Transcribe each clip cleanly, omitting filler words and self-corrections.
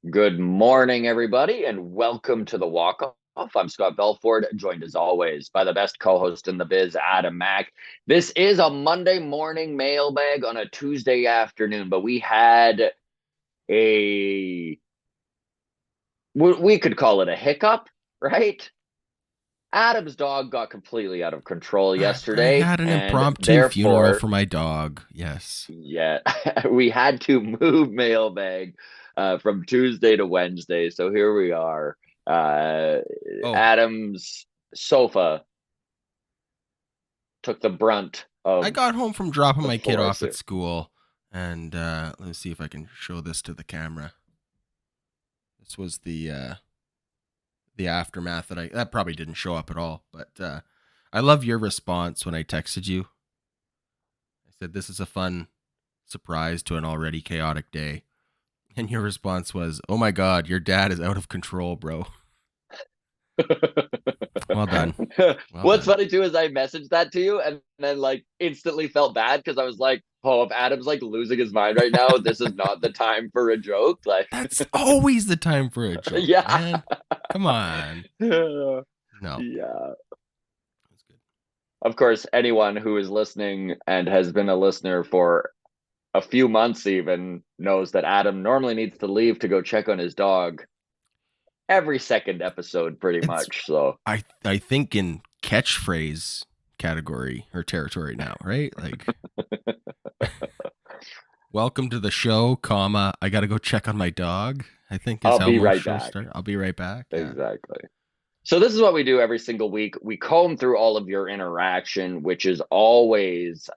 Good morning, everybody, and welcome to the Walk Off. I'm Scott Belford, joined as always by the best co-host in the biz, Adam Mack. This is a Monday morning mailbag on a Tuesday afternoon, but we had a we could call it a hiccup, right? Adam's dog got completely out of control I yesterday, had an and impromptu funeral therefore, for my dog. Yes. yeah, we had to move mailbag from Tuesday to Wednesday. So here we are. Uh, Oh, Adam's sofa took the brunt I of got home from dropping the my kid off force. at school, and let me see if I can show this to the camera. This was the aftermath that probably didn't show up at all, but I love your response when I texted you. I said this is a fun surprise to an already chaotic day, and your response was, "Oh my God, your dad is out of control, bro." Well done. Well What's done. funny too is I messaged that to you and then like instantly felt bad because I was like, oh, if Adam's like losing his mind right now, this is not the time for a joke. Like, That's always the time for a joke, yeah. man. Come on. No. Yeah. That's good. Of course, anyone who is listening and has been a listener for a few months even knows that Adam normally needs to leave to go check on his dog every second episode, pretty It's much. So, I think in catchphrase category or territory now, right? Like welcome to the show, comma, I gotta go check on my dog. I think is I'll how be most right shows back. start. I'll be right back. Yeah. Exactly. So, this is what we do every single week. We comb through all of your interaction, which is always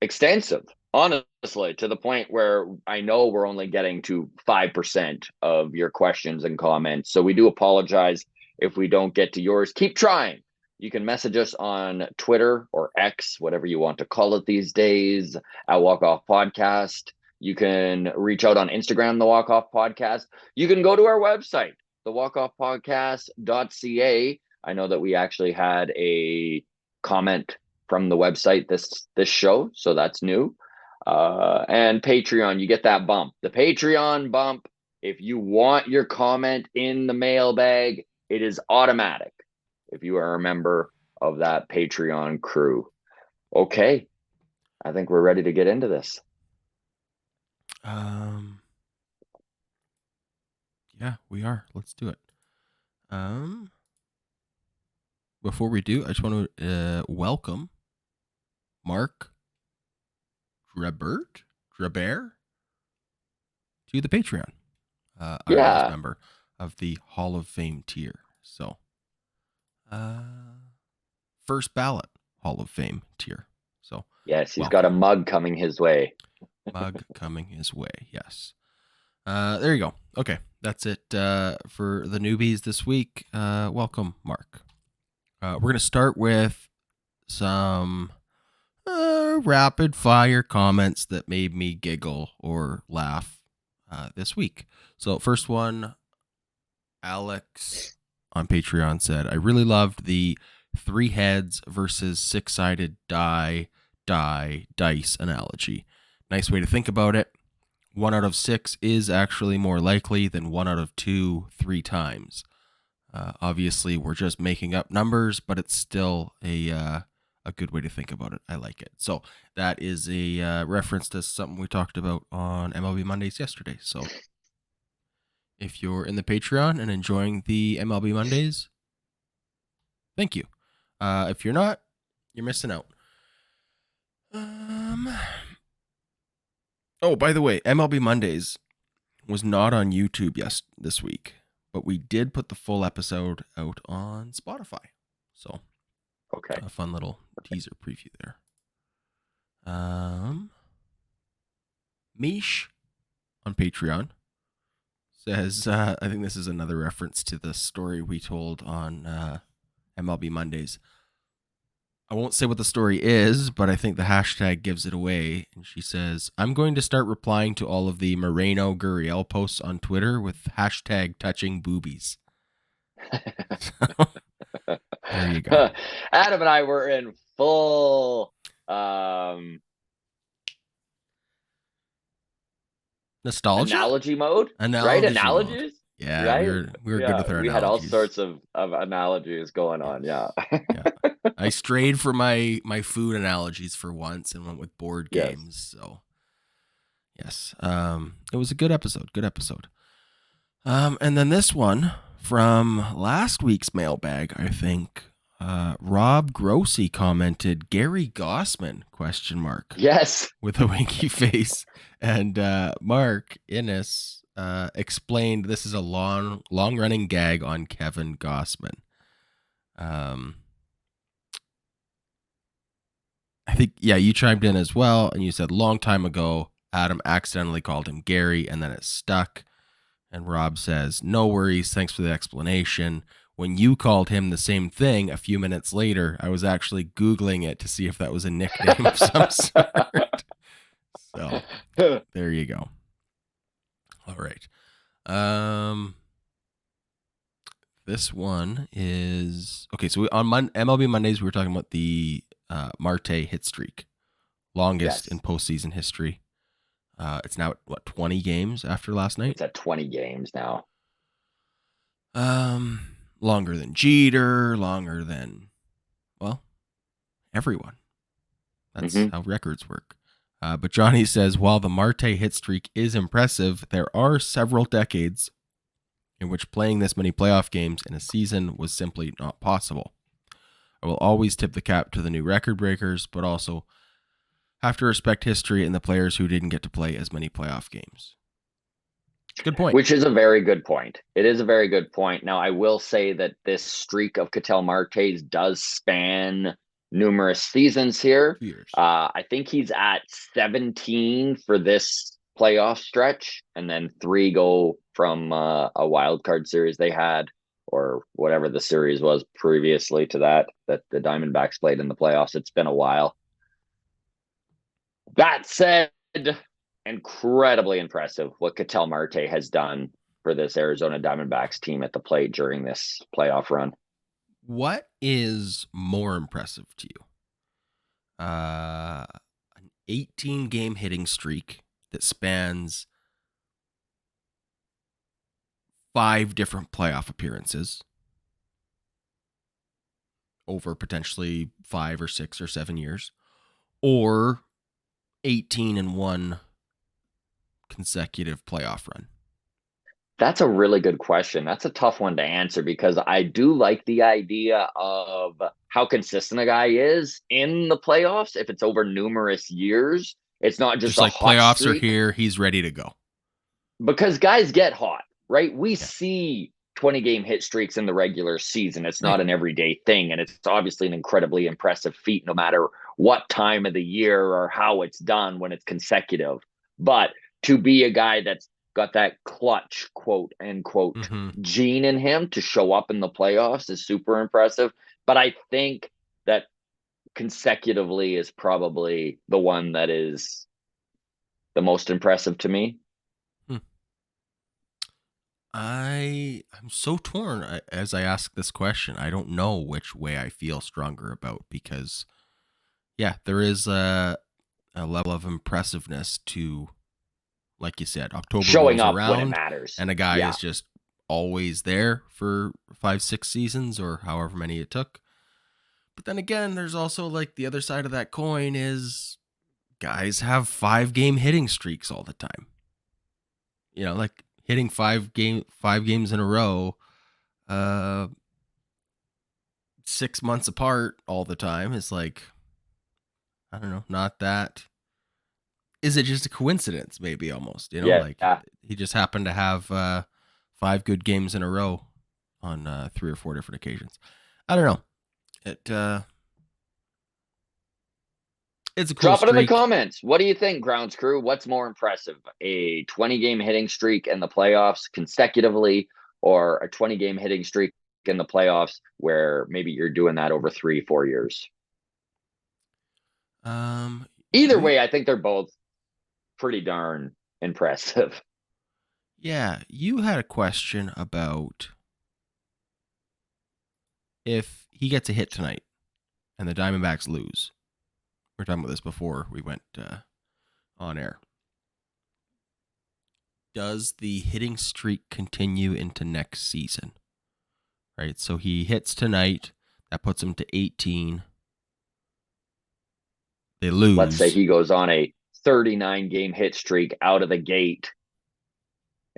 extensive, honestly, to the point where I know we're only getting to 5% of your questions and comments. So we do apologize if we don't get to yours. Keep trying. You can message us on Twitter or X, whatever you want to call it these days, at Walk Off Podcast. You can reach out on Instagram, the Walk Off Podcast. You can go to our website, thewalkoffpodcast.ca. I know that we actually had a comment from the website this show, so that's new. And Patreon, you get that bump. The Patreon bump, if you want your comment in the mailbag, it is automatic if you are a member of that Patreon crew. Okay, I think we're ready to get into this. Um yeah, we are. Let's do it. Um Before we do, I just want to welcome Mark Drebert to the Patreon. Our newest Yeah. member of the Hall of Fame tier. So uh first ballot Hall of Fame tier. So, Yes, he's got a welcome. mug coming his way. Mug coming his way. Yes. There you go. Okay. That's it for the newbies this week. Welcome, Mark. We're going to start with some rapid fire comments that made me giggle or laugh this week. So, first one, Alex on Patreon said, I really loved the three heads versus six-sided dice analogy. Nice way to think about it. 1 out of 6 is actually more likely than 1 out of 2 3 times. Obviously, we're just making up numbers, but it's still a good way to think about it. I like it. So that is a reference to something we talked about on MLB Mondays yesterday. So if you're in the Patreon and enjoying the MLB Mondays, thank you. If you're not, you're missing out. Oh, by the way, MLB Mondays was not on YouTube this week, but we did put the full episode out on Spotify. So, Okay. a fun little teaser preview there. Mish on Patreon says, I think this is another reference to the story we told on MLB Mondays. I won't say what the story is, but I think the hashtag gives it away. And she says, I'm going to start replying to all of the Moreno Gurriel posts on Twitter with hashtag touching boobies. There you go. Adam and I were in full Nostalgia? analogy mode, right? Analogy mode. Analogies, Yeah, we right? were good Yeah, with our we had all analogies. sorts of analogies going on. Yeah. Yes. Yeah. I strayed from my food analogies for once and went with board Yes. games. So yes. It was a good episode. Good episode. And then this one from last week's mailbag, I think. Rob Grossi commented Gary Gossman question mark Yes. with a winky face, and Mark Innes explained this is a long running gag on Kevin Gossman. I think you chimed in as well, and you said long time ago Adam accidentally called him Gary, and then it stuck. And Rob says, no worries, thanks for the explanation. When you called him the same thing a few minutes later, I was actually Googling it to see if that was a nickname of some sort. So, there you go. All right. This one is... Okay, so on MLB Mondays, we were talking about the Marte hit streak. Longest in postseason history. It's now, 20 games after last night? It's at 20 games now. Longer than Jeter, longer than, well, everyone. That's how records work. But Johnny says, while the Marte hit streak is impressive, there are several decades in which playing this many playoff games in a season was simply not possible. I will always tip the cap to the new record breakers, but also have to respect history and the players who didn't get to play as many playoff games. Good point. Which is a very good point. It is a very good point. Now, I will say that this streak of Ketel Marte's does span numerous seasons here. Years. I think he's at 17 for this playoff stretch, and then 3 go from a wild card series they had, or whatever the series was previously to that the Diamondbacks played in the playoffs. It's been a while. That said, incredibly impressive what Ketel Marte has done for this Arizona Diamondbacks team at the plate during this playoff run. What is more impressive to you? An 18-game hitting streak that spans 5 different playoff appearances over potentially 5 or 6 or 7 years, or 18-1 consecutive playoff run? That's a really good question. That's a tough one to answer because I do like the idea of how consistent a guy is in the playoffs. If it's over numerous years, it's not just a like hot playoffs streak. Are here, he's ready to go. Because guys get hot, right? We see 20-game hit streaks in the regular season. It's not an everyday thing, and it's obviously an incredibly impressive feat no matter what time of the year or how it's done when it's consecutive. But to be a guy that's got that clutch, quote unquote, gene in him to show up in the playoffs is super impressive. But I think that consecutively is probably the one that is the most impressive to me. I'm so torn as I ask this question. I don't know which way I feel stronger about, because there is a level of impressiveness to, like you said, October showing up around when it matters, and a guy is just always there for 5-6 seasons or however many it took. But then again, there's also like the other side of that coin is guys have 5-game hitting streaks all the time. You know, like hitting 5 games in a row, 6 months apart all the time is like, I don't know, not that. Is it just a coincidence? Maybe almost, you know, he just happened to have 5 good games in a row on 3 or 4 different occasions. I don't know. It's a cool Drop it in the streak. comments. What do you think, Grounds Crew? What's more impressive, a 20-game hitting streak in the playoffs consecutively, or a 20-game hitting streak in the playoffs where maybe you're doing that over 3-4 years? Either way, I think they're both pretty darn impressive. Yeah, you had a question about if he gets a hit tonight and the Diamondbacks lose. We were talking about this before we went on air. Does the hitting streak continue into next season? Right. So he hits tonight. That puts him to 18. They Let's say lose he goes on a 39 game hit streak out of the gate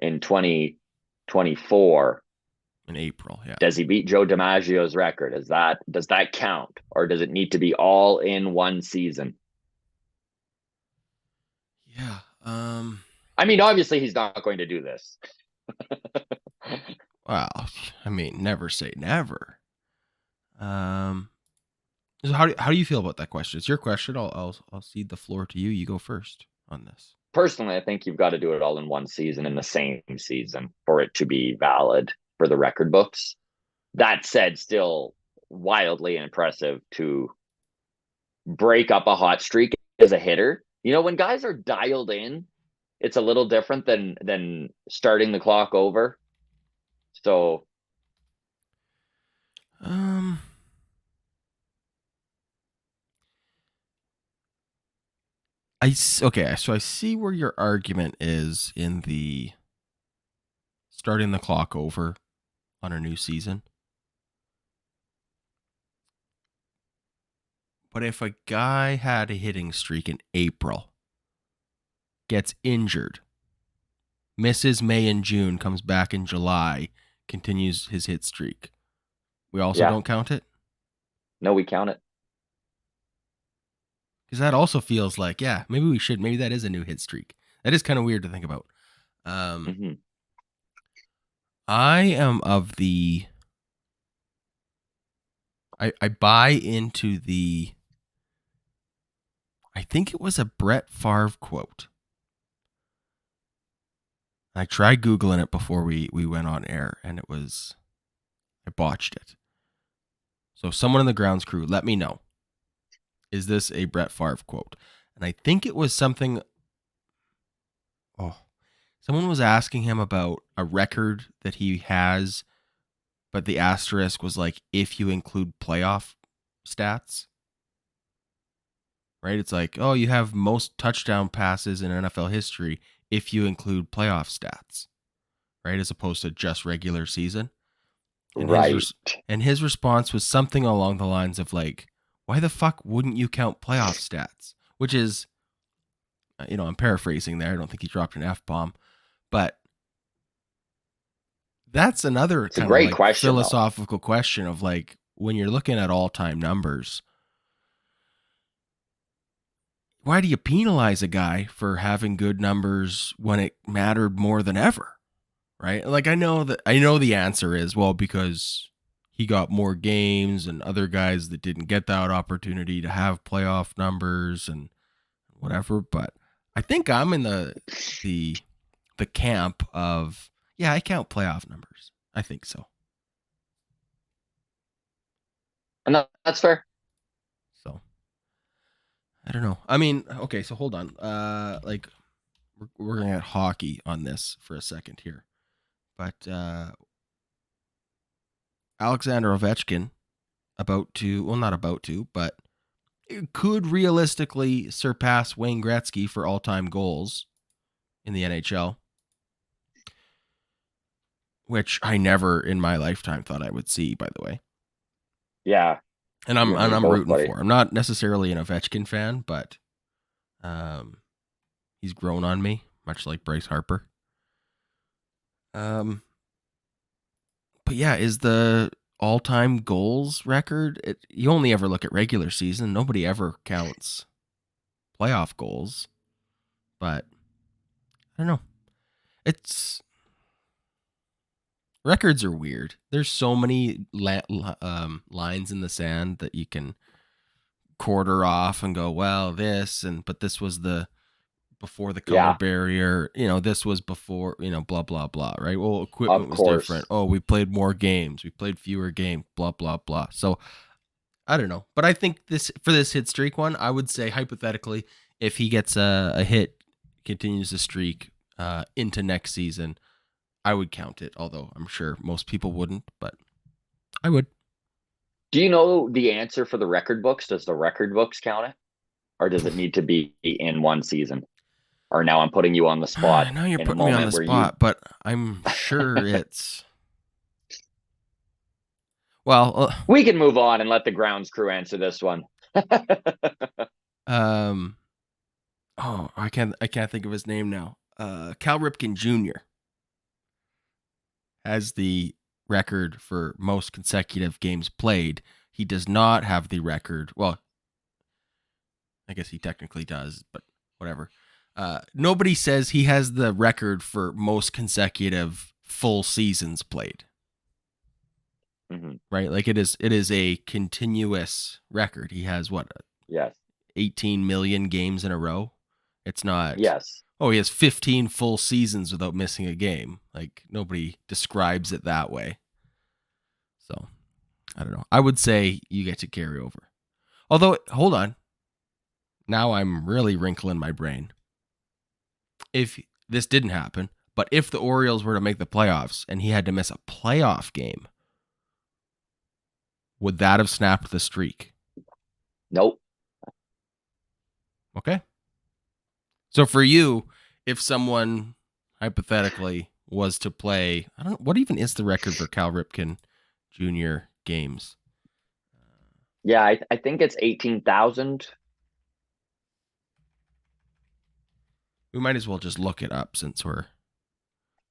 in 2024. in April. Yeah. Does he beat Joe DiMaggio's record? Does that count, or does it need to be all in one season? Yeah. I mean, obviously he's not going to do this. Well, I mean, never say never. So how do you feel about that question? It's your question. I'll cede the floor to you. You go first on this. Personally, I think you've got to do it all in one season, in the same season, for it to be valid for the record books. That said, still wildly impressive to break up a hot streak as a hitter. You know, when guys are dialed in, it's a little different than starting the clock over. So Um, okay. So I see where your argument is in the starting the clock over on a new season. But if a guy had a hitting streak in April, gets injured, misses May and June, comes back in July, continues his hit streak, we also yeah, don't count it? no, we count it. Because that also feels like, yeah, maybe we should. Maybe that is a new hit streak. That is kind of weird to think about. Mm-hmm. I am of the. I buy into the. I think it was a Brett Favre quote. I tried Googling it before we went on air, and it was. I botched it. So someone in the grounds crew, let me know. Is this a Brett Favre quote? And I think it was something. Oh, someone was asking him about a record that he has, but the asterisk was like, if you include playoff stats, right? It's like, oh, you have most touchdown passes in NFL history if you include playoff stats, right? As opposed to just regular season. And Right. his response was something along the lines of like, why the fuck wouldn't you count playoff stats? Which is, I'm paraphrasing there. I don't think he dropped an F bomb, but that's another It's a kind of great like question, though. philosophical question of like, when you're looking at all time numbers, why do you penalize a guy for having good numbers when it mattered more than ever? Right? Like I know the answer is, well, because he got more games and other guys that didn't get that opportunity to have playoff numbers and whatever, but I think I'm in the the camp of, yeah, I count playoff numbers. I think so. And that's fair. So, I don't know. I mean, okay, so hold on. Like we're going to get hockey on this for a second here. But Alexander Ovechkin not about to, but could realistically surpass Wayne Gretzky for all-time goals in the NHL, which I never in my lifetime thought I would see, by the way. Yeah, And you and me I'm both, rooting buddy. for. I'm not necessarily an Ovechkin fan, but he's grown on me, much like Bryce Harper. Um, but yeah, is the all-time goals record? You only ever look at regular season. Nobody ever counts playoff goals. But I don't know. It's records are weird. There's so many lines in the sand that you can quarter off and go, well, but this was the before the color Yeah, barrier. This was before, blah blah blah. Right? Well, of equipment was different. course. Oh, we played more games. We played fewer games. Blah blah blah. So I don't know, but I think this hit streak one, I would say hypothetically, if he gets a hit, continues the streak into next season, I would count it. Although I'm sure most people wouldn't, but I would. Do you know the answer for the record books? Does the record books count it, or does it need to be in one season? Or now I'm putting you on the spot Now you're in a putting me on the moment where you spot, but I'm sure it's well. we can move on and let the grounds crew answer this one. Um. Oh, I can't think of his name now. Cal Ripken Jr. has the record for most consecutive games played. He does not have the record. Well, I guess he technically does, but whatever. Nobody says he has the record for most consecutive full seasons played. Mhm. Right? Like it is a continuous record. He has what, Yes. 18 million games in a row. It's not, Yes. oh, he has 15 full seasons without missing a game. Like nobody describes it that way. So, I don't know. I would say you get to carry over. Although, hold on. Now I'm really wrinkling my brain. If this didn't happen, but if the Orioles were to make the playoffs and he had to miss a playoff game, would that have snapped the streak? Nope. Okay. So for you, if someone hypothetically was to play, I don't know, what even is the record for Cal Ripken Jr. games? Yeah, I think it's 18,000. We might as well just look it up since we're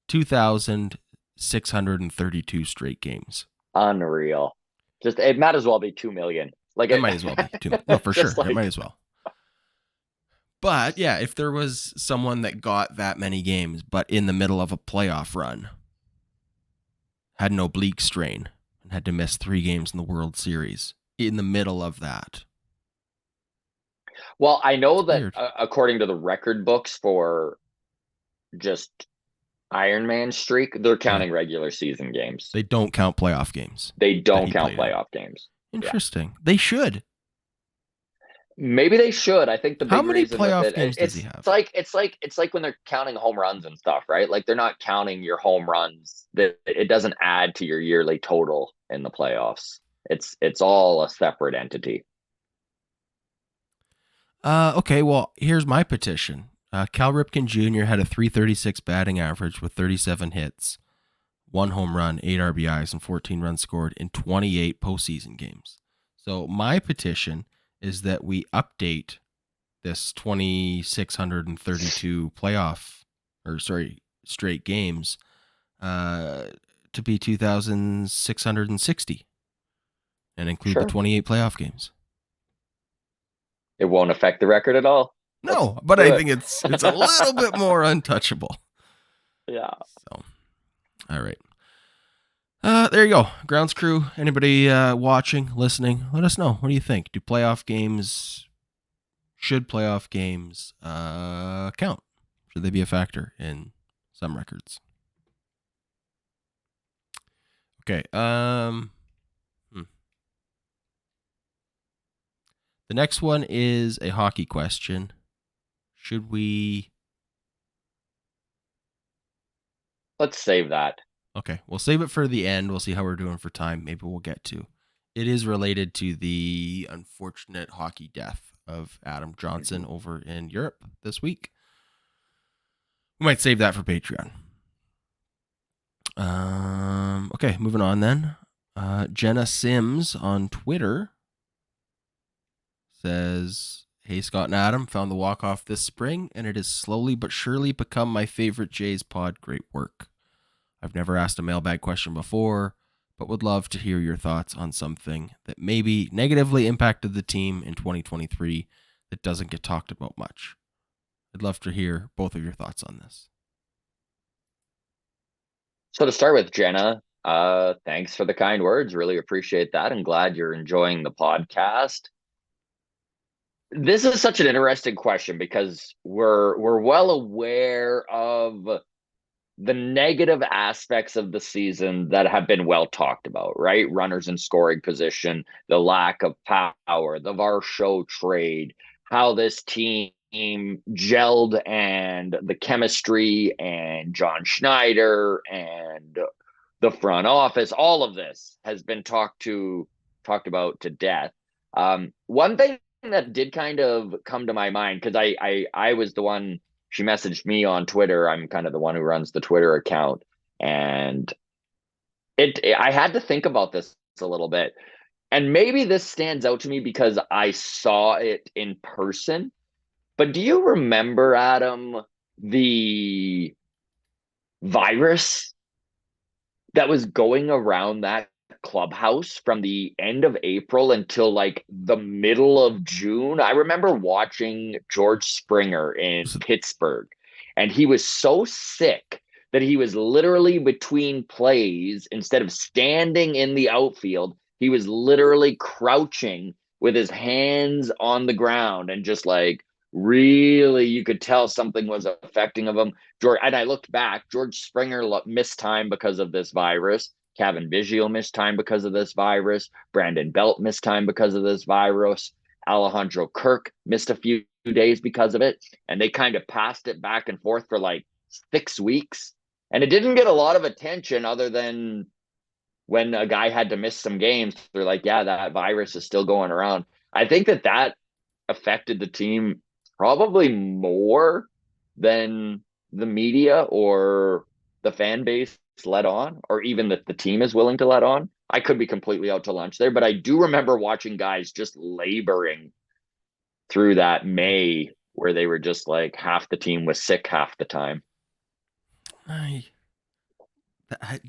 2,632 straight games. Unreal. Just it might as well be 2 million. Like It might as well be 2 million. No, for sure. just It might like as well. But yeah, if there was someone that got that many games, but in the middle of a playoff run, had an oblique strain, and had to miss 3 games in the World Series in the middle of that. well, I know It's that weird. according to the record books for just Iron Man streak, they're Yeah. counting regular season games. They don't count playoff games They that don't he count played in. playoff games. Yeah. Interesting. They should. Maybe they should. I think the How big many reason with playoff it, games does he it's have? like it's like when they're counting home runs and stuff, right? Like they're not counting your home runs. That it doesn't add to your yearly total in the playoffs. It's all a separate entity. Okay, well, here's my petition. Cal Ripken Jr. had a 336 batting average with 37 hits, 1 home run, 8 RBIs, and 14 runs scored in 28 postseason games. So my petition is that we update this 2,632 straight games to be 2,660 and include the Sure. 28 playoff games. It won't affect the record at all. Let's No, but do I it. think it's a little bit more untouchable. Yeah. So, all right. There you go. Grounds crew, anybody watching, listening, let us know. What do you think? Should playoff games count? Should they be a factor in some records? Okay. The next one is a hockey question. Should we? Let's save that. Okay, we'll save it for the end. We'll see how we're doing for time. Maybe we'll get to. It is related to the unfortunate hockey death of Adam Johnson over in Europe this week. We might save that for Patreon. Okay, moving on then. Jenna Sims on Twitter says, "Hey Scott and Adam, found the walk off this spring, and it has slowly but surely become my favorite Jays pod. Great work. I've never asked a mailbag question before, but would love to hear your thoughts on something that maybe negatively impacted the team in 2023 that doesn't get talked about much. I'd love to hear both of your thoughts on this." So to start with, Jenna, thanks for the kind words. Really appreciate that, and glad you're enjoying the podcast. This is such an interesting question because we're well aware of the negative aspects of the season that have been well talked about, right? Runners in scoring position, the lack of power, the Varsho trade, how this team gelled, and the chemistry, and John Schneider and the front office. All of this has been talked about to death. One thing that did kind of come to my mind, because I was the one she messaged me on Twitter. I'm kind of the one who runs the Twitter account, and I had to think about this a little bit. And maybe this stands out to me because I saw it in person. But do you remember, Adam, the virus that was going around that clubhouse from the end of April until like the middle of June? I remember watching George Springer in Was it, Pittsburgh, and he was so sick that he was literally between plays, instead of standing in the outfield, he was literally crouching with his hands on the ground and just like really you could tell something was affecting of him. George, and I looked back, George Springer missed time because of this virus. Kevin Biggio missed time because of this virus. Brandon Belt missed time because of this virus. Alejandro Kirk missed a few days because of it. And they kind of passed it back and forth for like 6 weeks. And it didn't get a lot of attention other than when a guy had to miss some games. They're like, yeah, that virus is still going around. I think that affected the team probably more than the media or the fan base let on, or even that the team is willing to let on. I could be completely out to lunch there, but I do remember watching guys just laboring through that May where they were just like half the team was sick half the time. I,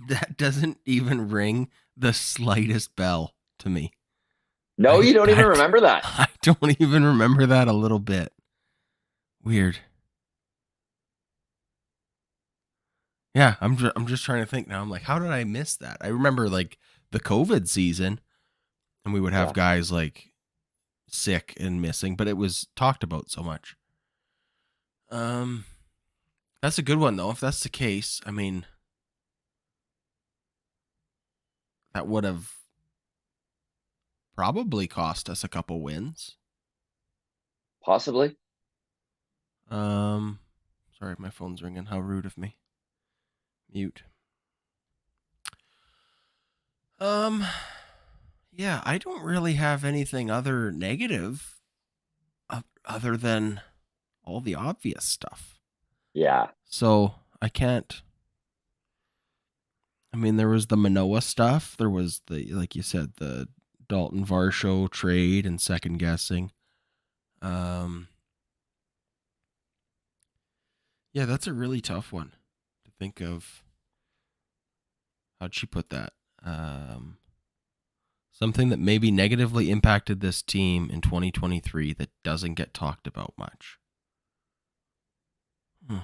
that doesn't even ring the slightest bell to me. No, you don't even remember that. I don't even remember that a little bit. Weird. Yeah, I'm just trying to think now. I'm like, how did I miss that? I remember like the COVID season, and we would have Yeah, guys like sick and missing, but it was talked about so much. Um, that's a good one though. If that's the case, I mean, that would have probably cost us a couple wins. possibly. Um, sorry, my phone's ringing. How rude of me. Mute. Um, yeah, I don't really have anything other negative other than all the obvious stuff. Yeah. So I can't. I mean, there was the Manoa stuff. There was the, like you said, the Dalton Varsho trade and second guessing. Um, yeah, that's a really tough one to think of. How'd she put that? Something that maybe negatively impacted this team in 2023 that doesn't get talked about much. Hmm.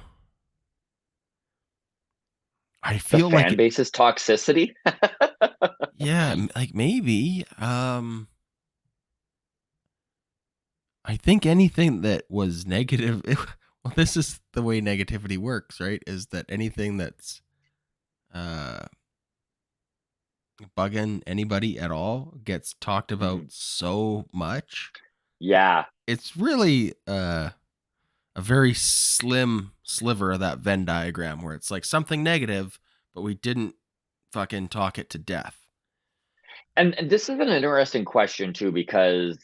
I The feel like fan it. base's toxicity. Yeah, like maybe. I think anything that was negative. Well, this is the way negativity works, right? Is that anything that's uh, bugging anybody at all gets talked about Mhm. so much. Yeah. It's really a very slim sliver of that Venn diagram where it's like something negative, but we didn't fucking talk it to death. And this is an interesting question too, because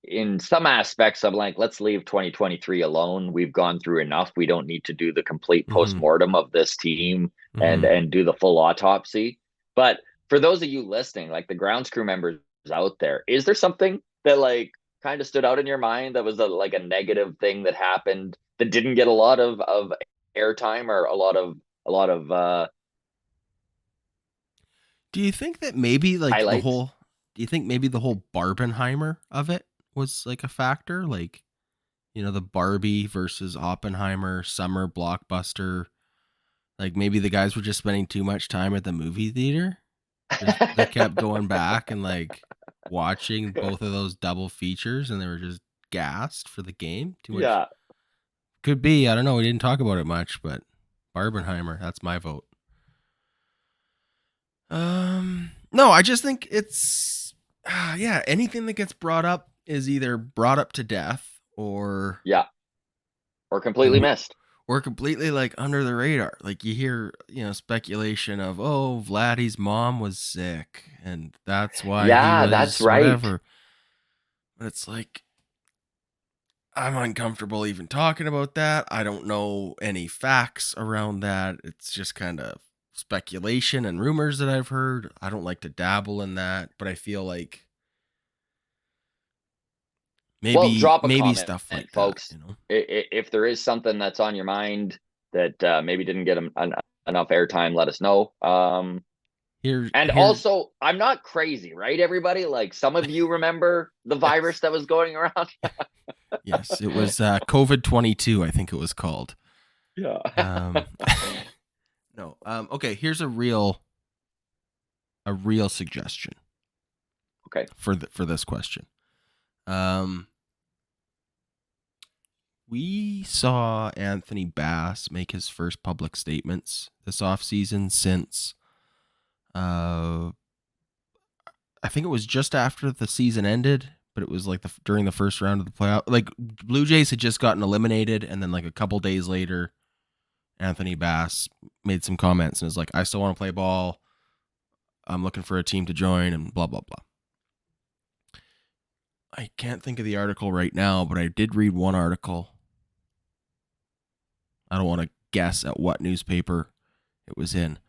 in some aspects I'm like, let's leave 2023 alone. We've gone through enough. We don't need to do the complete Mm-hmm. postmortem of this team and Mm-hmm. do the full autopsy. But for those of you listening, like the grounds crew members out there, is there something that like kind of stood out in your mind that was like a negative thing that happened that didn't get a lot of airtime or a lot of Do you think that maybe like the highlights? whole? Do you think maybe the whole Barbenheimer of it was like a factor? Like, the Barbie versus Oppenheimer summer blockbuster. Like maybe the guys were just spending too much time at the movie theater. Just they kept going back and like watching both of those double features, and they were just gassed for the game. Too much. Yeah. Could be. I don't know. We didn't talk about it much, but Barbenheimer. That's my vote. No, I just think it's yeah, anything that gets brought up is either brought up to death or Yeah. Or like completely missed. or completely like under the radar. Like you hear, speculation of, oh, Vladdy's mom was sick and that's why he Yeah, that's was right. whatever. But it's like I'm uncomfortable even talking about that. I don't know any facts around that. It's just kind of speculation and rumors that I've heard. I don't like to dabble in that, but I feel like Well, drop a maybe comment, stuff like that, folks. you know. If there is something that's on your mind that maybe didn't get enough airtime, let us know. And Here's also, I'm not crazy, right, everybody? Like, some of you remember the yes. virus that was going around. Yes, it was COVID-22, I think it was called. Yeah. Um no. Okay, here's a real suggestion Okay. for this question. Um We saw Anthony Bass make his first public statements this offseason since uh I think it was just after the season ended, but it was like during the first round of the playoff. Like Blue Jays had just gotten eliminated, and then like a couple days later, Anthony Bass made some comments and was like, "I still want to play ball. I'm looking for a team to join," and blah blah blah. I can't think of the article right now, but I did read one article. I don't want to guess at what newspaper it was in,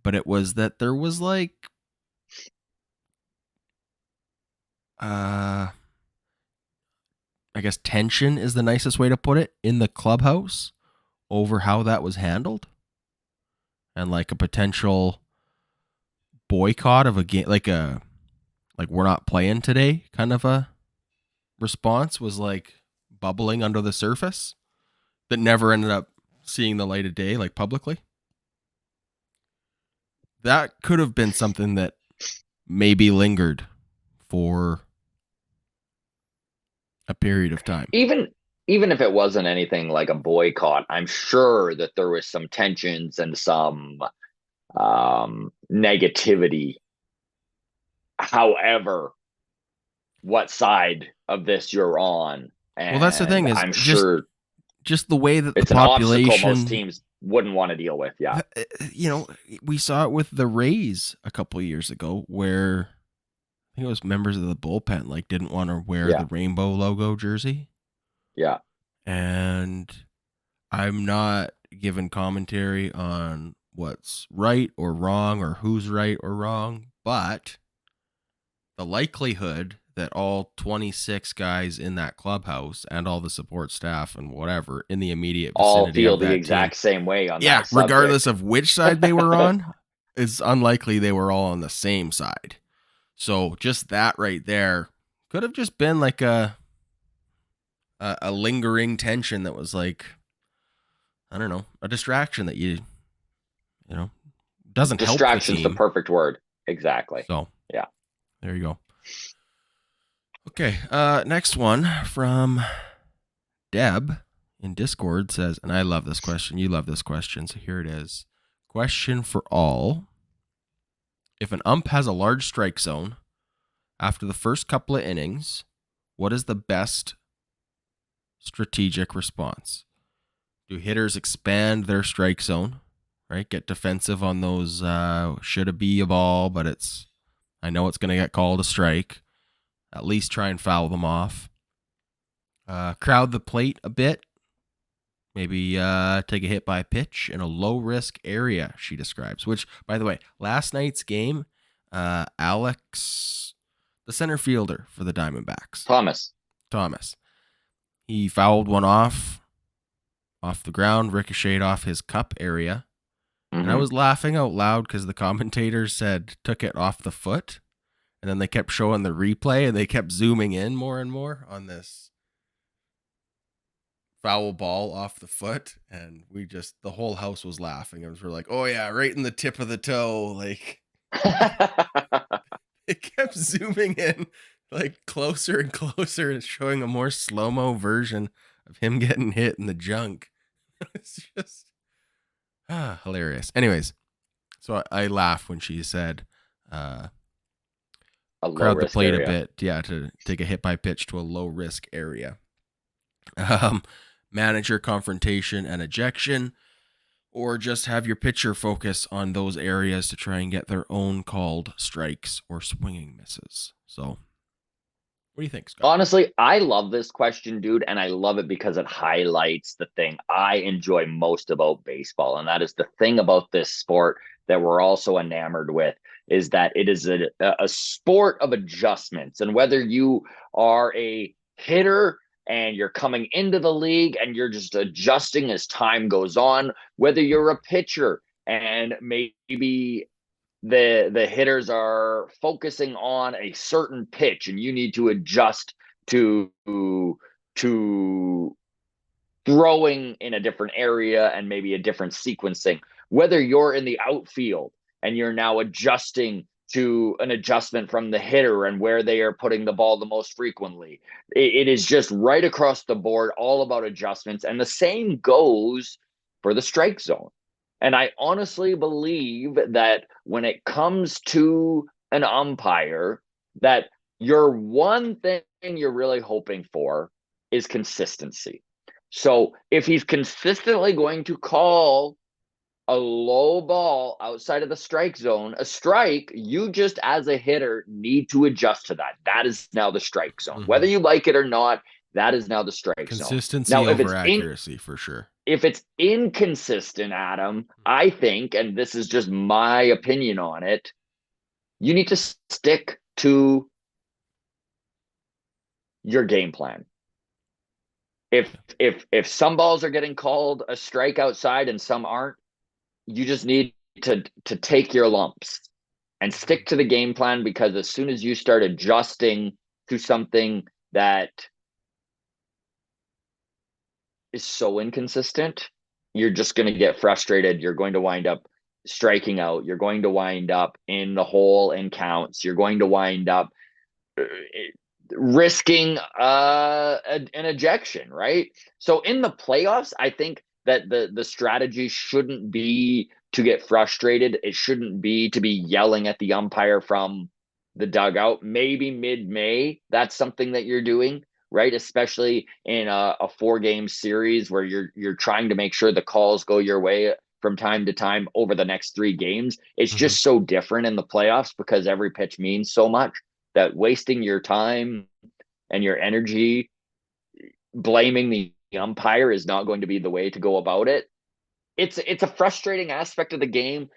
but it was that there was like I guess tension is the nicest way to put it in the clubhouse over how that was handled, and like a potential boycott of a game, like we're not playing today kind of a response was like bubbling under the surface that never ended up seeing the light of day, like publicly. That could have been something that maybe lingered for a period of time. Even if it wasn't anything like a boycott, I'm sure that there was some tensions and some negativity. However, what side of this you're on, Well, that's the and thing is I'm sure just the way that the it's an obstacle most population, teams wouldn't want to deal with. Yeah. you know, we saw it with the Rays a couple of years ago where I think it was members of the bullpen like didn't want to wear Yeah. the rainbow logo jersey. Yeah. And I'm not giving commentary on what's right or wrong or who's right or wrong, but the likelihood that all 26 guys in that clubhouse and all the support staff and whatever in the immediate All vicinity feel of the that team, exact same way on yeah, that regardless subject. of which side they were on, it's unlikely they were all on the same side. So just that right there could have just been like a lingering tension that was like, I don't know, a distraction that you know doesn't help the Distraction's the team. perfect word. Exactly. So Yeah. there you go. Okay, next one from Deb in Discord says, and I love this question. You love this question, so here it is. Question for all: if an ump has a large strike zone after the first couple of innings, what is the best strategic response? Do hitters expand their strike zone, right? Get defensive on those should it be a ball, but I know it's going to get called a strike. At least try and foul them off. Crowd the plate a bit. Maybe take a hit by a pitch in a low risk area, she describes. Which, by the way, last night's game, Alex, the center fielder for the Diamondbacks, Thomas, he fouled one off the ground, ricocheted off his cup area. And I Mm-hmm. was laughing out loud because the commentators said took it off the foot. And then they kept showing the replay and they kept zooming in more and more on this foul ball off the foot. And the whole house was laughing. It was like, oh yeah, right in the tip of the toe. Like it kept zooming in like closer and closer and showing a more slow-mo version of him getting hit in the junk. It's just hilarious. Anyways, so I laughed when she said, A low crowd the risk plate a area. bit, yeah, to take a hit by pitch to a low risk area. Manager confrontation and ejection, or just have your pitcher focus on those areas to try and get their own called strikes or swinging misses. So What do you think, Scott? Honestly, I love this question, dude, and I love it because it highlights the thing I enjoy most about baseball. And that is the thing about this sport that we're also enamored with is that it is a sport of adjustments. And whether you are a hitter and you're coming into the league and you're just adjusting as time goes on, whether you're a pitcher and maybe the hitters are focusing on a certain pitch and you need to adjust to to throwing in a different area and maybe a different sequencing, whether you're in the outfield and you're now adjusting to an adjustment from the hitter and where they are putting the ball the most frequently. It is just right across the board, all about adjustments. And the same goes for the strike zone. And I honestly believe that when it comes to an umpire, that your one thing you're really hoping for is consistency. So if he's consistently going to call a low ball outside of the strike zone, a strike, you just as a hitter need to adjust to that. That is now the strike zone. Mm-hmm. Whether you like it or not, that is now the strike zone. Consistency Now, over accuracy for sure. if it's inconsistent, Adam, I think, and this is just my opinion on it, you need to stick to your game plan. If some balls are getting called a strike outside and some aren't, you just need to take your lumps and stick to the game plan, because as soon as you start adjusting to something that is so inconsistent, you're just going to get frustrated. You're going to wind up striking out. You're going to wind up in the hole in counts. You're going to wind up risking an ejection, right? So in the playoffs, I think that the strategy shouldn't be to get frustrated. It shouldn't be to be yelling at the umpire from the dugout. Maybe mid-May, that's something that you're doing, right? Especially in a 4-game series where you're trying to make sure the calls go your way from time to time over the next 3 games. It's Mm-hmm. just so different in the playoffs because every pitch means so much that wasting your time and your energy blaming the umpire is not going to be the way to go about it. It's a frustrating aspect of the game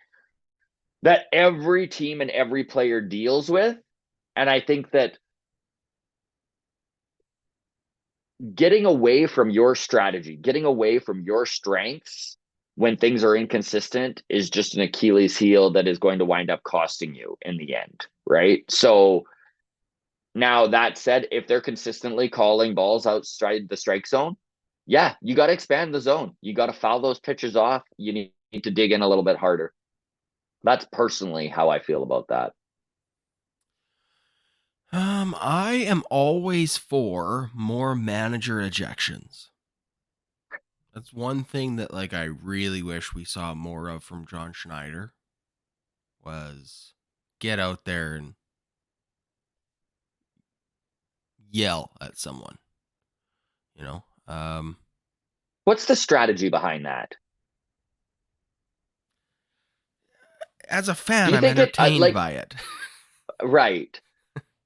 that every team and every player deals with. And I think that getting away from your strategy, getting away from your strengths when things are inconsistent is just an Achilles heel that is going to wind up costing you in the end, right? So now that said, if they're consistently calling balls outside the strike zone, yeah, you got to expand the zone. You got to foul those pitches off. You need to dig in a little bit harder. That's personally how I feel about that. I am always for more manager ejections. That's one thing that like I really wish we saw more of from John Schneider was get out there and yell at someone. You know, What's the strategy behind that? as a Do fan, you I'm think it entertained like by it. right?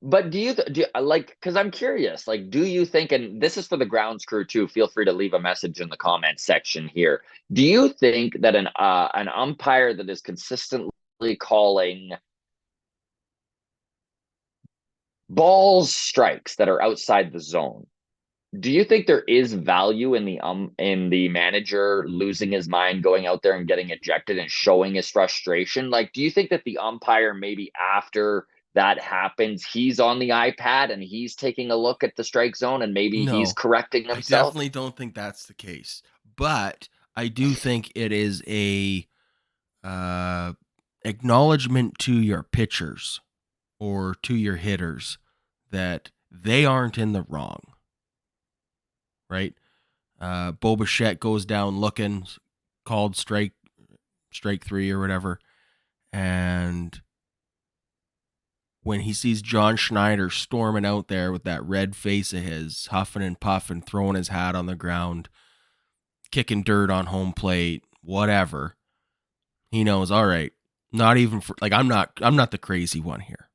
But do you like, because I'm curious, like, do you think, and this is for the grounds crew too, feel free to leave a message in the comments section here. Do you think that an umpire that is consistently calling balls strikes that are outside the zone, do you think there is value in the manager losing his mind, going out there and getting ejected and showing his frustration? Like, do you think that the umpire, maybe after that happens, he's on the iPad and he's taking a look at the strike zone and maybe he's No, correcting I himself? definitely don't think that's the case. But I do think it is a uh, acknowledgement to your pitchers or to your hitters that they aren't in the wrong, right? Bo Bichette goes down looking, called strike 3 or whatever, and when he sees John Schneider storming out there with that red face of his, huffing and puffing, throwing his hat on the ground, kicking dirt on home plate, whatever, he knows, all right, not even for like I'm not the crazy one here.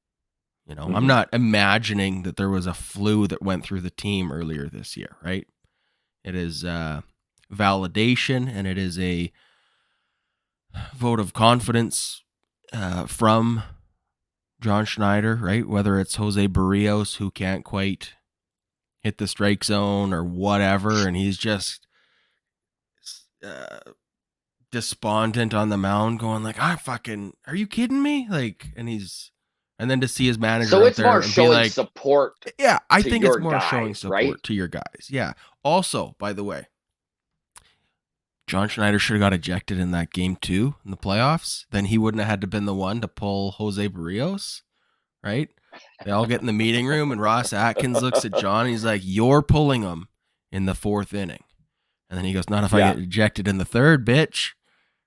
You know, I'm Hmm. not imagining that there was a flu that went through the team earlier this year, right? It is validation, and it is a vote of confidence from John Schneider, right? Whether it's Jose Barrios, who can't quite hit the strike zone or whatever, and he's just uh, despondent on the mound, going like, "I fucking, are you kidding me?" Like, and then to see his manager So out it's there more and be showing like, support "Yeah, I to think it's your more showing guys, right? support to your guys." Yeah. Also, by the way, John Schneider should have got ejected in that game too in the playoffs. Then he wouldn't have had to been the one to pull Jose Barrios, right? They all get in the meeting room, and Ross Atkins looks at John and he's like, "You're pulling him in the fourth inning." And then he goes, "Not if I Yeah, get ejected in the third, bitch."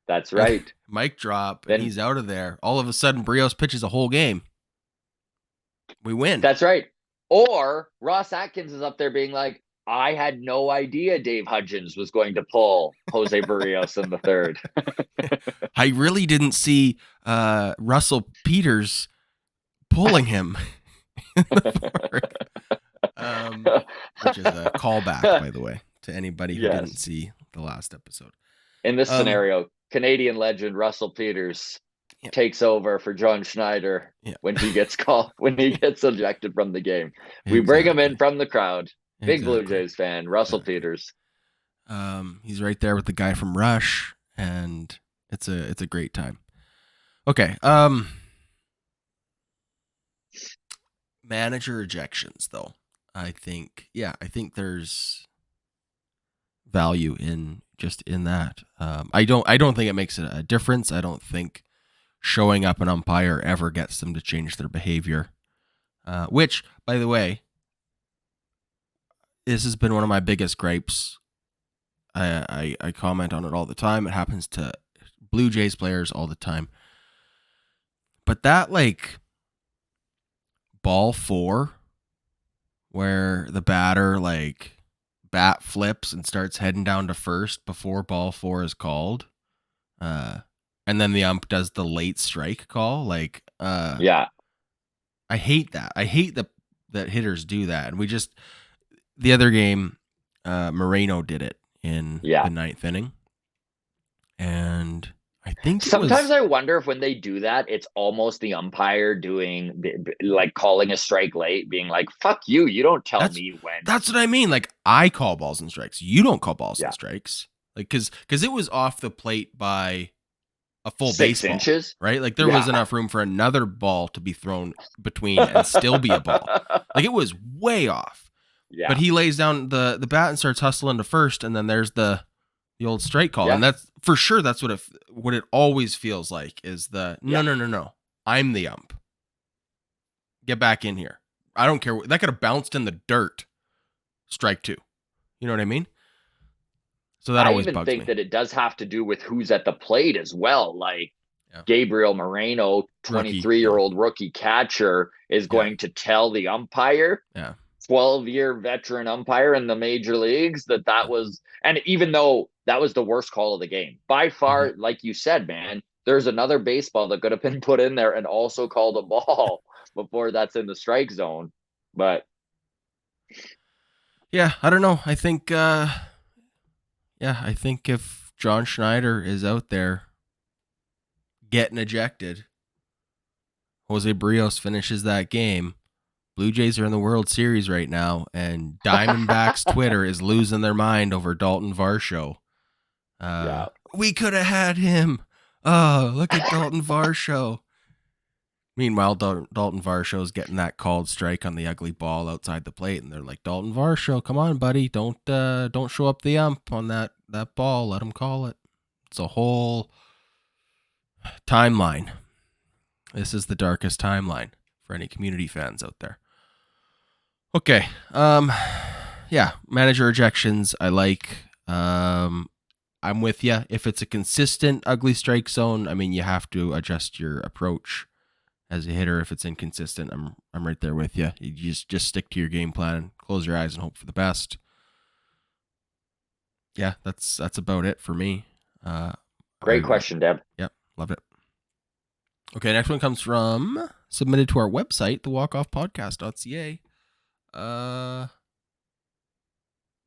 that's And right. mic drop, and Then he's out of there. All of a sudden, Brios pitches a whole game. We win. that's right. Or Ross Atkins is up there being like, I had no idea Dave Hudgens was going to pull Jose Barrios in the third. I really didn't see Russell Peters pulling him in the fourth. Which is a callback, by the way, to anybody who didn't Yes. see the last episode. In this Um, scenario, Canadian legend Russell Peters yeah, takes over for John Schneider yeah, when he gets when he gets ejected from the game. We bring him in exactly, from the crowd. Big Blue exactly, Jays fan, Russell exactly. Peters. He's right there with the guy from Rush, and it's a great time. Okay. Manager ejections, though. I think there's value in just in that. I don't think it makes a difference. I don't think showing up an umpire ever gets them to change their behavior. Which, by the way, this has been one of my biggest gripes. I comment on it all the time. It happens to Blue Jays players all the time. But that like ball four where the batter like bat flips and starts heading down to first before ball four is called. And then the ump does the late strike call. Like, Yeah. I hate that. I hate that hitters do that. And we just the other game, Moreno did it in Yeah. the ninth inning, and I think it Sometimes was I wonder if when they do that, it's almost the umpire doing like calling a strike late, being like, fuck you. You don't tell that's me when. that's what I mean. Like I call balls and strikes. You don't call balls and Yeah. strikes. Like because it was off the plate by a full Six baseball, inches. right? Like there was Yeah. enough room for another ball to be thrown between and still be a ball. Like it was way off. But Yeah. he lays down the bat and starts hustling to first, and then there's the old strike call, Yeah. and that's for sure. That's what it always feels like is the no Yeah. no no no. I'm the ump. Get back in here. I don't care. That could have bounced in the dirt. Strike two. You know what I mean? So that I always even bugs think me. that it does have to do with who's at the plate as well. Like Yeah. Gabriel Moreno, Rookie. 23-year-old rookie catcher, is Yeah. going to tell the umpire, Yeah. 12-year veteran umpire in the major leagues, that was, and even though that was the worst call of the game, by Mm-hmm. far, like you said, man, there's another baseball that could have been put in there and also called a ball before that's in the strike zone. But Yeah. I don't know. I think. I think if John Schneider is out there getting ejected, Jose Brios finishes that game. Blue Jays are in the World Series right now, and Diamondbacks Twitter is losing their mind over Dalton Varsho. yeah. We could have had him. Oh, look at Dalton Varsho. Meanwhile, Dalton Varsho's getting that called strike on the ugly ball outside the plate, and they're like, "Dalton Varsho, come on, buddy, don't show up the ump on that ball. Let him call it." It's a whole timeline. This is the darkest timeline for any community fans out there. Okay. Yeah, manager ejections I like. I'm with you. If it's a consistent ugly strike zone, I mean, you have to adjust your approach as a hitter. If it's inconsistent, I'm right there with you. You just stick to your game plan, close your eyes, and hope for the best. Yeah, that's about it for me. Great question, Deb. Yep, love it. Okay, next one comes from submitted to our website, thewalkoffpodcast.ca. Uh,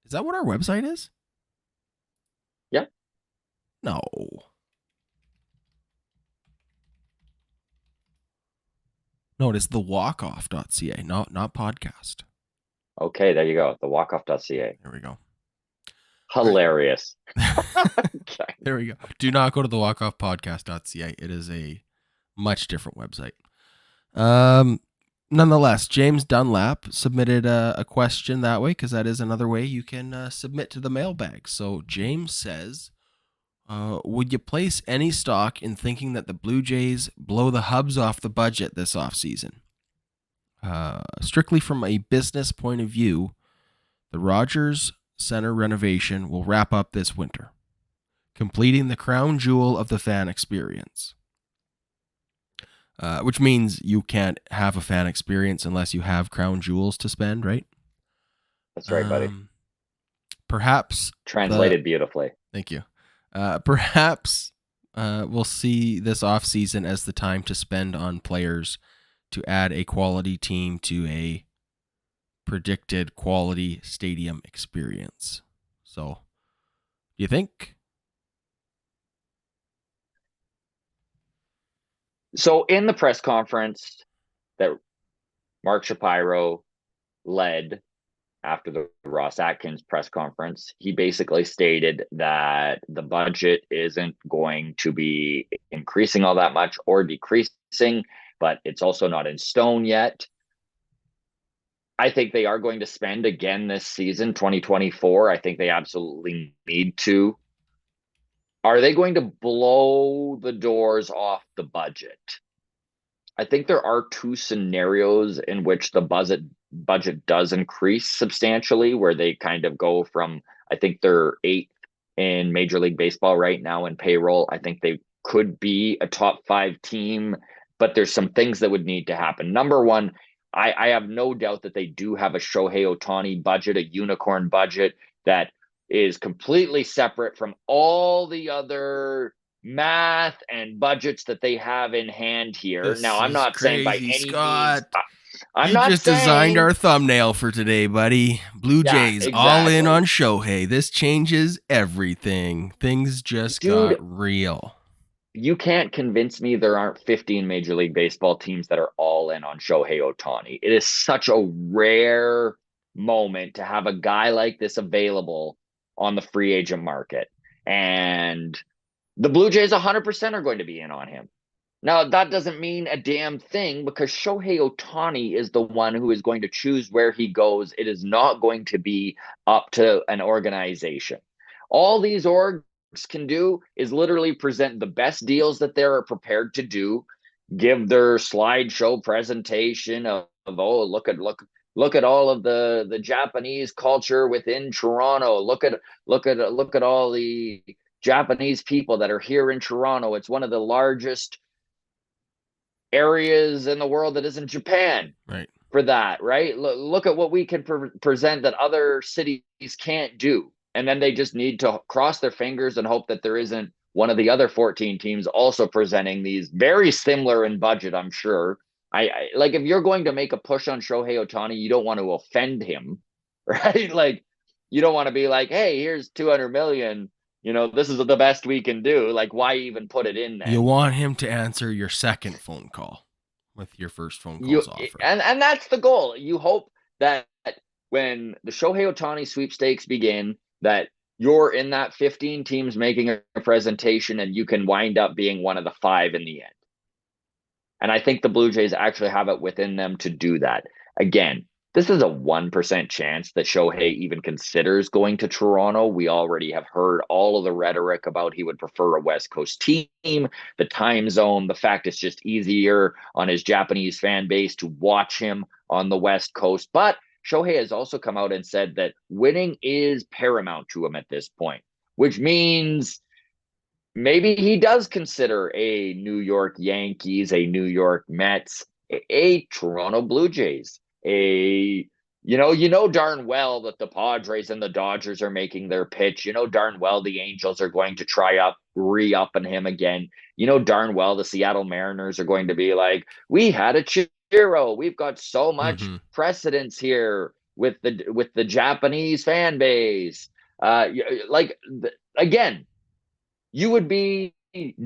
is that what our website is? Yeah. No. No, it is thewalkoff.ca, not podcast. Okay, there you go. The walkoff.ca. There we go. All right. Hilarious. Okay. There we go. Do not go to thewalkoffpodcast.ca. It is a much different website. Nonetheless, James Dunlap submitted a question that way because that is another way you can submit to the mailbag. So James says, would you place any stock in thinking that the Blue Jays blow the hubs off the budget this offseason? Strictly from a business point of view, the Rogers Center renovation will wrap up this winter, completing the crown jewel of the fan experience. Which means you can't have a fan experience unless you have crown jewels to spend, right? That's right, buddy. Perhaps Translated beautifully. Thank you. Perhaps we'll see this offseason as the time to spend on players to add a quality team to a predicted quality stadium experience. So, do you think? So in the press conference that Mark Shapiro led after the Ross Atkins press conference, he basically stated that the budget isn't going to be increasing all that much or decreasing, but it's also not in stone yet. I think they are going to spend again this season, 2024. I think they absolutely need to. Are they going to blow the doors off the budget? I think there are two scenarios in which the budget does increase substantially, where they kind of go from, I think they're eighth in Major League Baseball right now in payroll. I think they could be a top five team, but there's some things that would need to happen. Number one, I have no doubt that they do have a Shohei Ohtani budget, a unicorn budget that is completely separate from all the other math and budgets that they have in hand here. Now, This I'm is not saying by crazy, any means, Scott. I'm You not just designed saying, our thumbnail for today, buddy. Blue yeah, Jays all in exactly. on Shohei. This changes everything. Things just got Dude, real. you can't convince me there aren't 15 Major League Baseball teams that are all in on Shohei Ohtani. It is such a rare moment to have a guy like this available on the free agent market. And the Blue Jays 100% are going to be in on him. Now, that doesn't mean a damn thing because Shohei Ohtani is the one who is going to choose where he goes. It is not going to be up to an organization. All these orgs can do is literally present the best deals that they're prepared to do, give their slideshow presentation of oh, look at all of the Japanese culture within Toronto. Look at all the Japanese people that are here in Toronto. It's one of the largest areas in the world that isn't Japan Right. for that, right? Look at what we can present that other cities can't do. And then they just need to cross their fingers and hope that there isn't one of the other 14 teams also presenting these very similar in budget, I'm sure. I like if you're going to make a push on Shohei Ohtani, you don't want to offend him, right? Like you don't want to be like, hey, here's 200 million. This is the best we can do. Like, why even put it in You then? want him to answer your second phone call with your first phone you call's offer. and that's the goal. You hope that when the Shohei Ohtani sweepstakes begin, that you're in that 15 teams making a presentation and you can wind up being one of the five in the end. And I think the Blue Jays actually have it within them to do that. Again, this is a 1% chance that Shohei even considers going to Toronto. We already have heard all of the rhetoric about he would prefer a West Coast team, the time zone, the fact it's just easier on his Japanese fan base to watch him on the West Coast. But Shohei has also come out and said that winning is paramount to him at this point, which means maybe he does consider a New York Yankees, a New York Mets, a Toronto Blue Jays, a You know darn well that the Padres and the Dodgers are making their pitch. You know darn well the Angels are going to try up re-upping him again. You know darn well the Seattle Mariners are going to be like, we had a Chiro. We've got so much Mm-hmm. precedence here with the Japanese fan base. Like again, you would be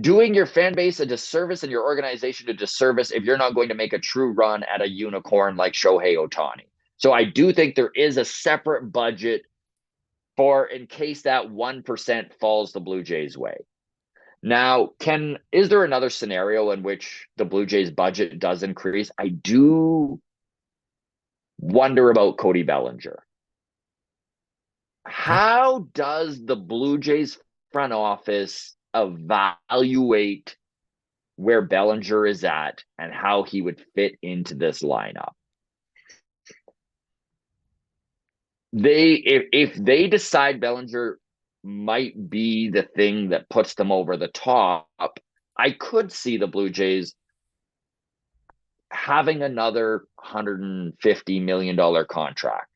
doing your fan base a disservice and your organization a disservice if you're not going to make a true run at a unicorn like Shohei Ohtani. So I do think there is a separate budget for in case that 1% falls the Blue Jays way. Now, is there another scenario in which the Blue Jays budget does increase? I do wonder about Cody Bellinger. Okay. How does the Blue Jays front office evaluate where Bellinger is at and how he would fit into this lineup? If they decide Bellinger might be the thing that puts them over the top, I could see the Blue Jays having another $150 million contract.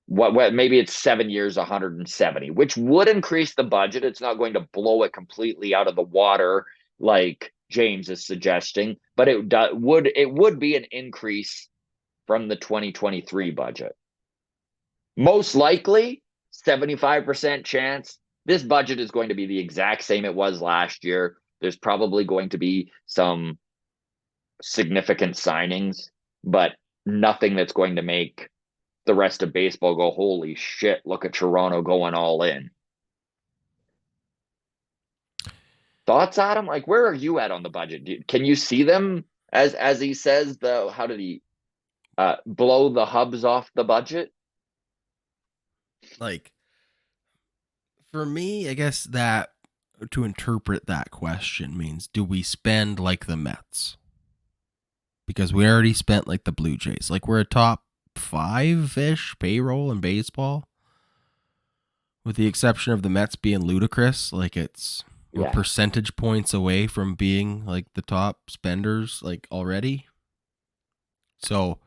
What maybe it's 7 years, 170, which would increase the budget. It's not going to blow it completely out of the water like James is suggesting, but it would be an increase from the 2023 budget. Most likely, 75% chance this budget is going to be the exact same it was last year. There's probably going to be some significant signings, but nothing that's going to make the rest of baseball go, holy shit, look at Toronto going all in. Thoughts, Adam? Like, where are you at on the budget? Can you see them as he says, how did he blow the hubs off the budget? Like, for me, I guess that to interpret that question means, do we spend like the Mets? Because we already spent like the Blue Jays. Like, we're a top 5-ish payroll in baseball, with the exception of the Mets being ludicrous. Like, we're Yeah. percentage points away from being like the top spenders like already. So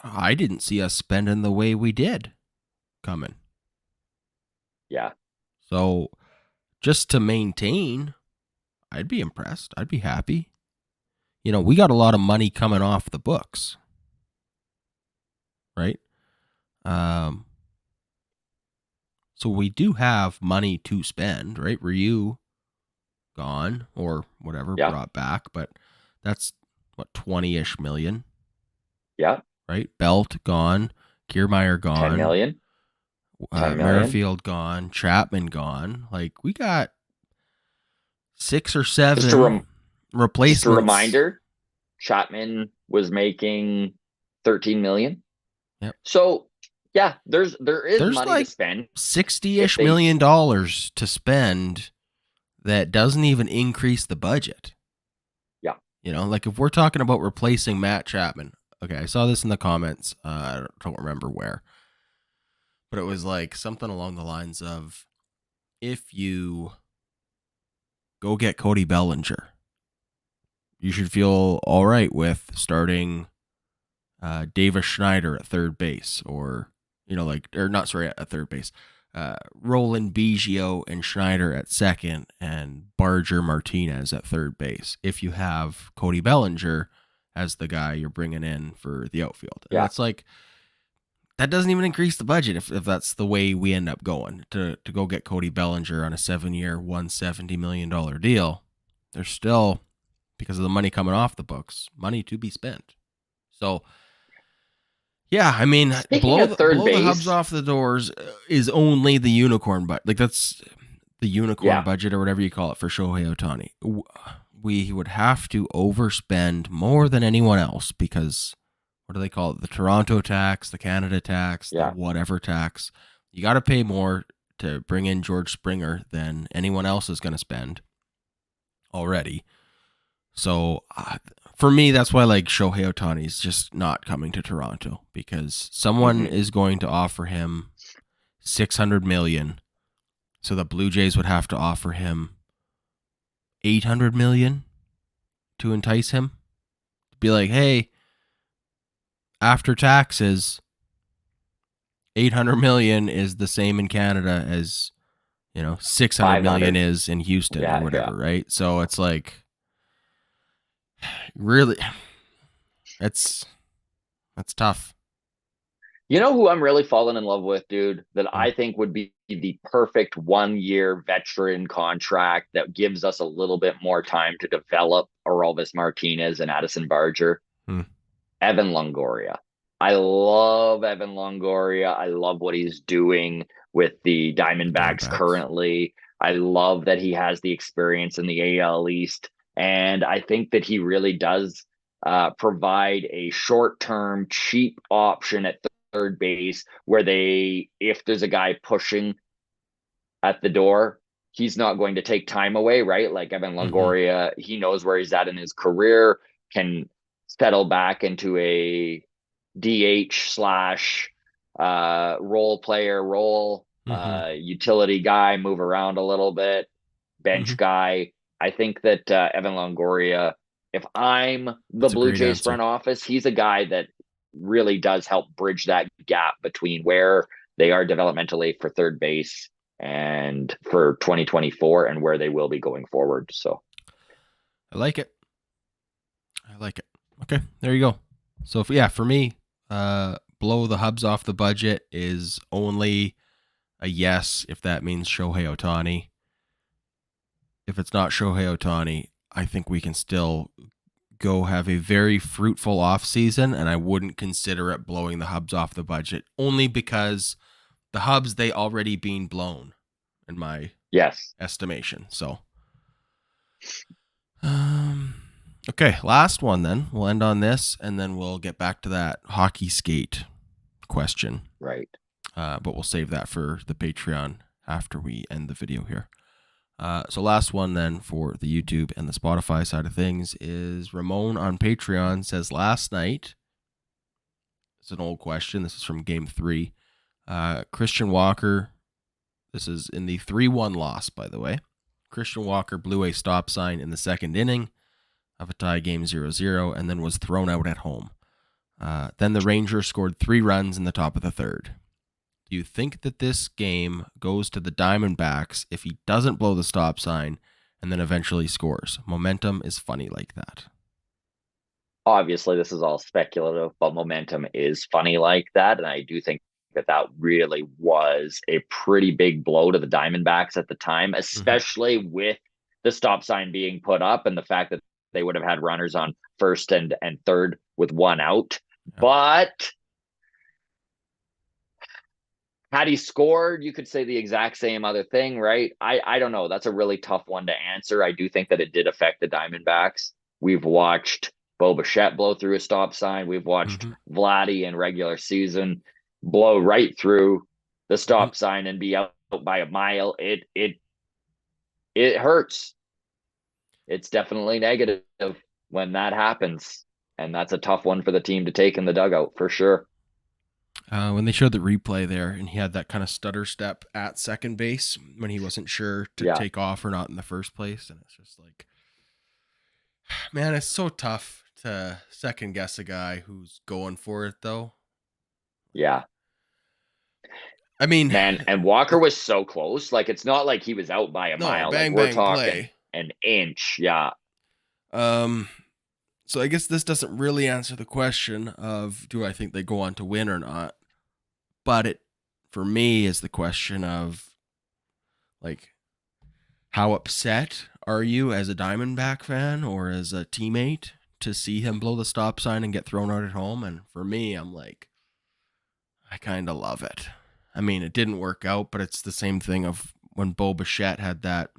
I didn't see us spending the way we did coming. Yeah. So just to maintain, I'd be impressed. I'd be happy. We got a lot of money coming off the books, right? So we do have money to spend, right? Ryu gone or whatever, Yeah. brought back, but that's what, 20-ish million, Yeah. right? Belt gone, Kiermaier 10 gone, million. 10 million. Merrifield gone, Chapman gone. Like, we got 6 or Just a 7 replacements. reminder, Chapman was making 13 million. Yep. So yeah, there's money like to spend. $60-ish million to spend that doesn't even increase the budget. Yeah. Like, if we're talking about replacing Matt Chapman, okay, I saw this in the comments. I don't remember where, but it was like something along the lines of, if you go get Cody Bellinger, you should feel all right with starting Davis Schneider at third base, or at third base, Roland Biggio and Schneider at second, and Barger Martinez at third base, if you have Cody Bellinger as the guy you're bringing in for the outfield. And that's like, that doesn't even increase the budget if that's the way we end up going, to go get Cody Bellinger on a 7-year, $170 million deal. There's still, because of the money coming off the books, money to be spent. So, yeah, I mean, blow the hubs off the doors is only the unicorn, but like, that's the unicorn budget or whatever you call it for Shohei Ohtani. We would have to overspend more than anyone else because, what do they call it? The Toronto tax, the Canada tax, the whatever tax. You got to pay more to bring in George Springer than anyone else is going to spend already. So for me, that's why like Shohei Ohtani is just not coming to Toronto, because someone is going to offer him $600 million. So the Blue Jays would have to offer him $800 million to entice him. Be like, hey, after taxes, 800 million is the same in Canada as 600 million 500. is in Houston or Yeah, yeah. whatever, right? So it's like really, it's that's tough. You know who I'm really falling in love with, dude, that Mm. I think would be the perfect 1 year veteran contract that gives us a little bit more time to develop Aurelvis Martinez and Addison Barger? Mm. Evan Longoria. I love Evan Longoria. I love what he's doing with the The Diamondbacks Diamondbacks. currently. I love that he has the experience in the AL East. And I think that he really does provide a short term, cheap option at third base where if there's a guy pushing at the door, he's not going to take time away, right? Like Evan Mm-hmm. Longoria, he knows where he's at in his career, can settle back into a DH slash role player role, Mm-hmm. utility guy, move around a little bit, Mm-hmm. bench guy. I think that Evan Longoria, if I'm the That's a Blue great Jays answer. front office, he's a guy that really does help bridge that gap between where they are developmentally for third base and for 2024 and where they will be going forward. So, I like it. I like it. Okay, there you go. So for me, blow the Hubs off the budget is only a yes if that means Shohei Otani. If it's not Shohei Otani, I think we can still go have a very fruitful off season, and I wouldn't consider it blowing the Hubs off the budget only because the Hubs they already been blown in my yes. estimation. So, um, okay, last one then. We'll end on this, and then we'll get back to that hockey skate question. Right. But we'll save that for the Patreon after we end the video here. So last one then for the YouTube and the Spotify side of things is Ramon on Patreon says last night. It's an old question. This is from Game 3. Christian Walker. This is in the 3-1 loss, by the way. Christian Walker blew a stop sign in the second inning of a tie game 0-0 and then was thrown out at home. Then the Rangers scored 3 runs in the top of the third. Do you think that this game goes to the Diamondbacks if he doesn't blow the stop sign and then eventually scores? Momentum is funny like that. Obviously, this is all speculative, but momentum is funny like that. And I do think that that really was a pretty big blow to the Diamondbacks at the time, Mm-hmm. especially with the stop sign being put up and the fact that they would have had runners on first and third with one out. Yeah. But had he scored, you could say the exact same other thing, right? I don't know. That's a really tough one to answer. I do think that it did affect the Diamondbacks. We've watched Bo Bichette blow through a stop sign. We've watched Mm-hmm. Vladdy in regular season blow right through the Mm-hmm. stop sign and be out by a mile. It hurts. It's definitely negative when that happens. And that's a tough one for the team to take in the dugout for sure. When they showed the replay there and he had that kind of stutter step at second base when he wasn't sure to Yeah. take off or not in the first place. And it's just like, man, it's so tough to second guess a guy who's going for it, though. Yeah. I mean, Man, and Walker was so close. Like it's not like he was out by a no, mile. Like bang, we're bang, talking play. an inch. Yeah. Um, so I guess this doesn't really answer the question of do I think they go on to win or not. But it, for me, is the question of like, how upset are you as a Diamondback fan or as a teammate to see him blow the stop sign and get thrown out at home? And for me, I'm like, I kind of love it. I mean, it didn't work out, but it's the same thing of when Bo Bichette had that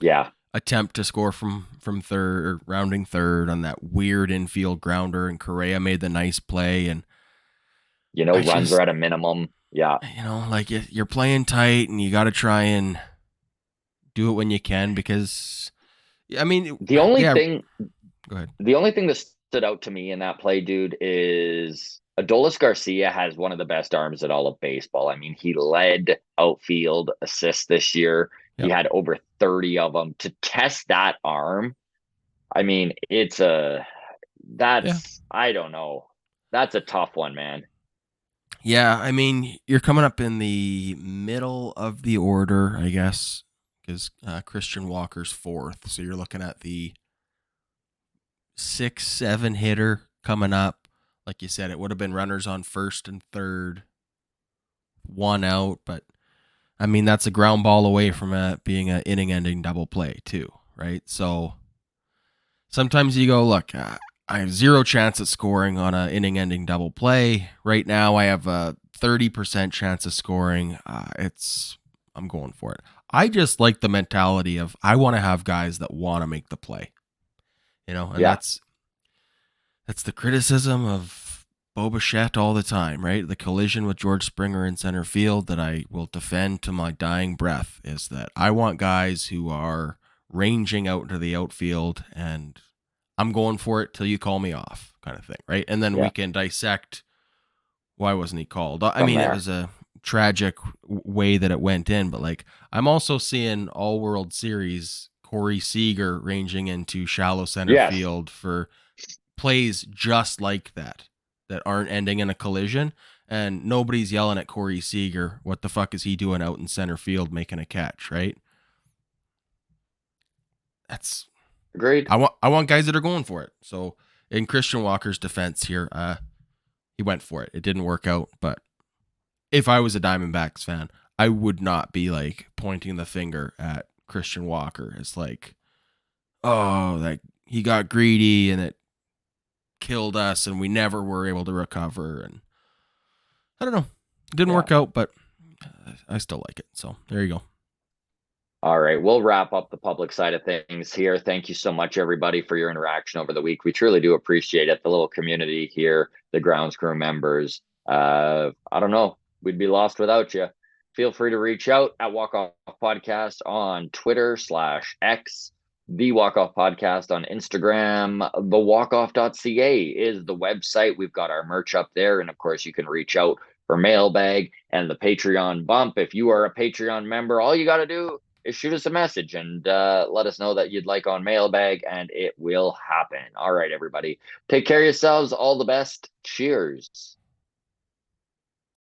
Yeah. attempt to score from third or rounding third on that weird infield grounder, and Correa made the nice play. And I Runs just, are at a minimum. Yeah. like you're playing tight, and you got to try and do it when you can because, I mean, The only yeah. thing Go ahead. the only thing that stood out to me in that play, dude, is Adolis Garcia has one of the best arms in all of baseball. I mean, he led outfield assists this year. He Yep. had over 30 of them. To test that arm, I mean, Yeah. I don't know. That's a tough one, man. Yeah, I mean, you're coming up in the middle of the order, I guess, because Christian Walker's fourth. So you're looking at the 6, 7 hitter coming up. Like you said, it would have been runners on first and third, one out. But I mean, that's a ground ball away from being an inning ending double play, too, right? So sometimes you go, look, I have zero chance at scoring on an inning ending double play. Right now, I have a 30% chance of scoring. I'm going for it. I just like the mentality of I want to have guys that want to make the play, and Yeah. that's the criticism of Bo Bichette all the time, right? The collision with George Springer in center field that I will defend to my dying breath is that I want guys who are ranging out into the outfield and I'm going for it till you call me off, kind of thing, right? And then we Yeah. can dissect why wasn't he called. I From mean, it there. was a tragic way that it went in, but like I'm also seeing all World Series Corey Seager ranging into shallow center Yes. field for plays just like that aren't ending in a collision, and nobody's yelling at Corey Seager. What the fuck is he doing out in center field making a catch, right? That's Agreed. I want guys that are going for it. So in Christian Walker's defense here, he went for it. It didn't work out, but if I was a Diamondbacks fan, I would not be like pointing the finger at Christian Walker. It's like, oh, that he got greedy and it killed us and we never were able to recover. And I don't know. It didn't Yeah. work out, but I still like it. So there you go. All right, we'll wrap up the public side of things here. Thank you so much, everybody, for your interaction over the week. We truly do appreciate it. The little community here, the grounds crew members. I don't know, we'd be lost without you. Feel free to reach out at Walk Off Podcast on Twitter/X, the Walk Off Podcast on Instagram. The walkoff.ca is the website. We've got our merch up there, and of course, you can reach out for Mailbag and the Patreon bump. If you are a Patreon member, all you got to do is shoot us a message and let us know that you'd like on Mailbag, and it will happen. All right, everybody. Take care of yourselves. All the best. Cheers.